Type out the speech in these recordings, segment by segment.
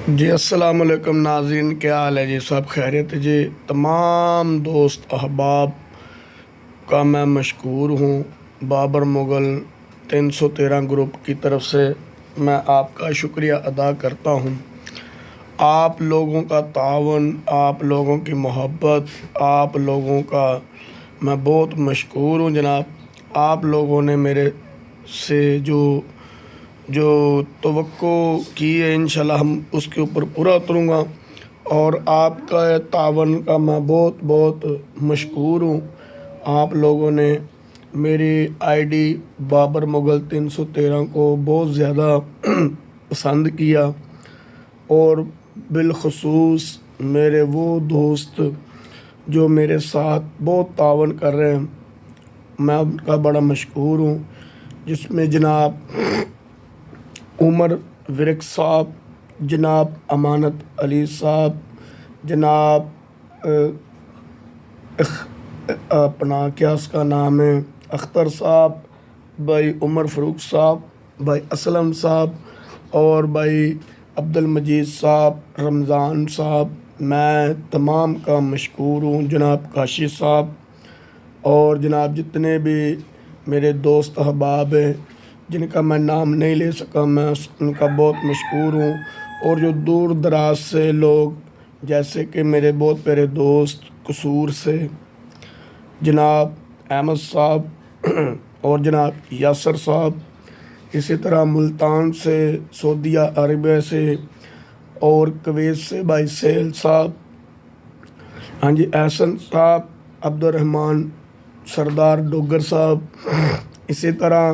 جی السلام علیکم ناظرین، کیا حال ہے جی؟ سب خیریت ہے جی؟ تمام دوست احباب کا میں مشکور ہوں۔ بابر مغل 313 گروپ کی طرف سے میں آپ کا شکریہ ادا کرتا ہوں۔ آپ لوگوں کا تعاون، آپ لوگوں کی محبت، آپ لوگوں کا میں بہت مشکور ہوں جناب۔ آپ لوگوں نے میرے سے جو توقع کی ہے، انشاءاللہ ہم اس کے اوپر پورا اتروں گا، اور آپ کا تعاون کا میں بہت بہت مشکور ہوں۔ آپ لوگوں نے میری آئی ڈی بابر مغل 313 کو بہت زیادہ پسند کیا، اور بالخصوص میرے وہ دوست جو میرے ساتھ بہت تعاون کر رہے ہیں، میں ان کا بڑا مشکور ہوں، جس میں جناب عمر ورک صاحب، جناب امانت علی صاحب، جناب اپنا کیا اس کا نام ہے، اختر صاحب، بھائی عمر فاروق صاحب، بھائی اسلم صاحب، اور بھائی عبد المجید صاحب، رمضان صاحب، میں تمام کا مشکور ہوں، جناب کاشی صاحب، اور جناب جتنے بھی میرے دوست احباب ہیں جن کا میں نام نہیں لے سکا، میں ان کا بہت مشکور ہوں۔ اور جو دور دراز سے لوگ، جیسے کہ میرے بہت پیارے دوست قصور سے جناب احمد صاحب اور جناب یاسر صاحب، اسی طرح ملتان سے، سعودیہ عربیہ سے، اور کویت سے بھائی سہیل صاحب، ہاں جی احسن صاحب، عبد الرحمن سردار ڈوگر صاحب، اسی طرح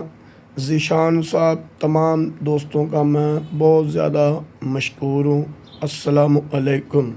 ذیشان صاحب، تمام دوستوں کا میں بہت زیادہ مشکور ہوں۔ السلام علیکم۔